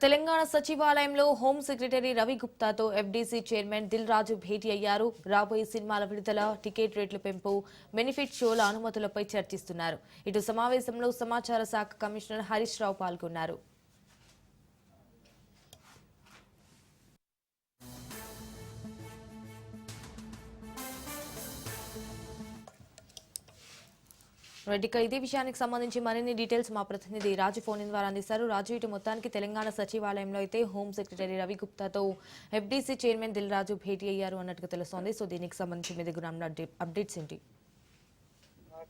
తెలంగాణ సచివాలయంలో home secretary Ravi గుప్తాతో FDC chairman Dil Raju భేటీ అయ్యారు. రాబోయే సినిమాల విడుదల, టికెట్ రేట్ల పెంపు, బెనిఫిట్ షోల అనుమతులపై చర్చిస్తున్నారు. ఇటు సమావేశంలో సమాచార శాఖ కమిషనర్ హరీష్ రావు పాల్గొన్నారు. ఇదే విషయానికి సంబంధించి మరిన్ని డీటెయిల్స్ మా ప్రతినిధి రాజు ఫోన్ ద్వారా అందిస్తారు. రాజు, ఇటు మొత్తానికి తెలంగాణ సచివాలయంలో అయితే హోం సెక్రటరీ రవి గుప్తాతో ఎఫ్డీసీ చైర్మన్ దిల్ రాజు భేటీ అయ్యారు అన్నట్టుగా తెలుస్తోంది. సో దీనికి సంబంధించి మీ దగ్గర అప్డేట్స్ ఏంటి?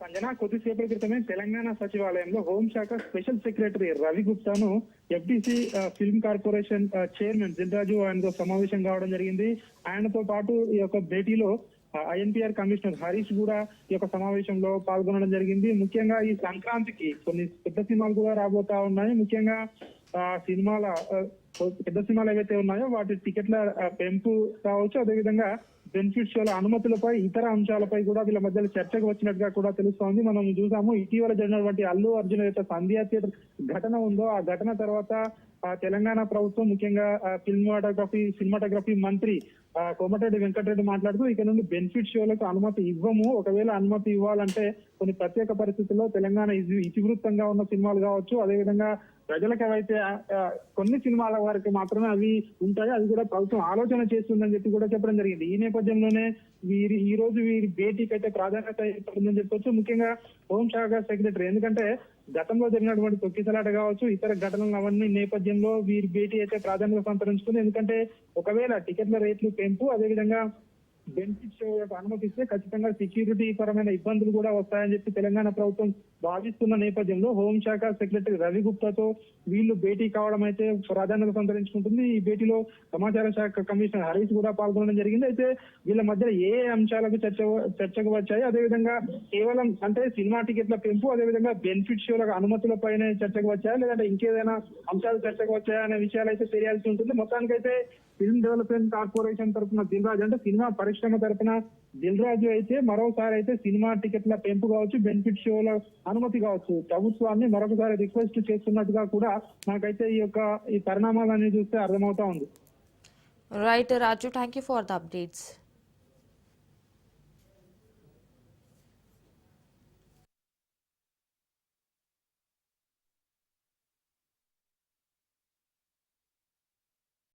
సంజన, కొద్దిసేపటి క్రితమే తెలంగాణ సచివాలయంలో హోంశాఖ స్పెషల్ సెక్రటరీ రవి గుప్తాను FDC film corporation chairman Dil Raju ఆయనతో సమావేశం కావడం జరిగింది. ఆయనతో పాటు ఈ యొక్క భేటీలో ఐఎన్టీఆర్ కమిషనర్ హరీష్ కూడా ఈ యొక్క సమావేశంలో పాల్గొనడం జరిగింది. ముఖ్యంగా ఈ సంక్రాంతికి కొన్ని పెద్ద సినిమాలు కూడా రాబోతా ఉన్నాయి. ముఖ్యంగా సినిమాల పెద్ద సినిమాలు ఏవైతే ఉన్నాయో వాటి టికెట్ల పెంపు కావచ్చు, అదేవిధంగా బెనిఫిట్ షోల అనుమతులపై, ఇతర అంశాలపై కూడా వీళ్ళ మధ్యలో చర్చకు వచ్చినట్టుగా కూడా తెలుస్తోంది. మనం చూసాము ఇటీవల జరిగినటువంటి అల్లు అర్జున్ యొక్క సంధ్యా థియేటర్ ఘటన ఉందో ఆ ఘటన తర్వాత తెలంగాణ ప్రభుత్వం ముఖ్యంగా సినిమాటోగ్రఫీ మంత్రి కోమటిరెడ్డి వెంకటరెడ్డి మాట్లాడుతూ ఇక నుండి బెనిఫిట్ షోలకు అనుమతి ఇవ్వము, ఒకవేళ అనుమతి ఇవ్వాలంటే కొన్ని ప్రత్యేక పరిస్థితుల్లో తెలంగాణ ఇతివృత్తంగా ఉన్న సినిమాలు కావచ్చు, అదేవిధంగా ప్రజలకు ఏవైతే కొన్ని సినిమాల వరకు మాత్రమే అవి ఉంటాయి, అది కూడా ప్రభుత్వం ఆలోచన చేస్తుందని చెప్పి కూడా చెప్పడం జరిగింది. ఈ నేపథ్యంలోనే ఈ రోజు వీరి భేటీకి అయితే ప్రాధాన్యత ఏర్పడిందని చెప్పొచ్చు. ముఖ్యంగా హోంశాఖ సెక్రటరీ, ఎందుకంటే గతంలో జరిగినటువంటి తొక్కిసలాట కావచ్చు, ఇతర ఘటనలు అవన్నీ నేపథ్యంలో వీరి భేటీ అయితే ప్రాధాన్యత సంతరించుకుంది. ఎందుకంటే ఒకవేళ టికెట్ల రేట్లు పెంపు, అదేవిధంగా బెనిఫిట్ షో అనుమతిస్తే ఖచ్చితంగా సెక్యూరిటీ పరమైన ఇబ్బందులు కూడా వస్తాయని చెప్పి తెలంగాణ ప్రభుత్వం భావిస్తున్న నేపథ్యంలో హోంశాఖ సెక్రటరీ రవి గుప్తాతో వీళ్ళు భేటీ కావడం అయితే ప్రాధాన్యత సంతరించుకుంటుంది. ఈ భేటీలో సమాచార శాఖ కమిషనర్ హరీష్ కూడా పాల్గొనడం జరిగింది. అయితే వీళ్ళ మధ్య ఏ అంశాలకు చర్చకు వచ్చాయి, అదేవిధంగా కేవలం అంటే సినిమా టికెట్ల పెంపు, అదేవిధంగా బెనిఫిట్ షోల అనుమతులపైనే చర్చకు వచ్చాయా, లేదంటే ఇంకేదైనా అంశాలు చర్చకు వచ్చాయా అనే విషయాలు అయితే తెలియాల్సి ఉంటుంది. మొత్తానికైతే ఫిల్మ్ డెవలప్మెంట్ కార్పొరేషన్ తరఫున దిల్ రాజు, అంటే సినిమా పరిశ్రమ తరఫున దిల్ రాజు అయితే మరోసారి అయితే సినిమా టికెట్ల పెంపు కావచ్చు, బెనిఫిట్ షోల అనుమతి కావచ్చు, ప్రభుత్వాన్ని మరొకసారి రిక్వెస్ట్ చేస్తున్నట్టుగా కూడా మనకైతే ఈ పరిణామాలన్నీ చూస్తే అర్థమవుతా ఉంది. Right Raju, thank you for the updates.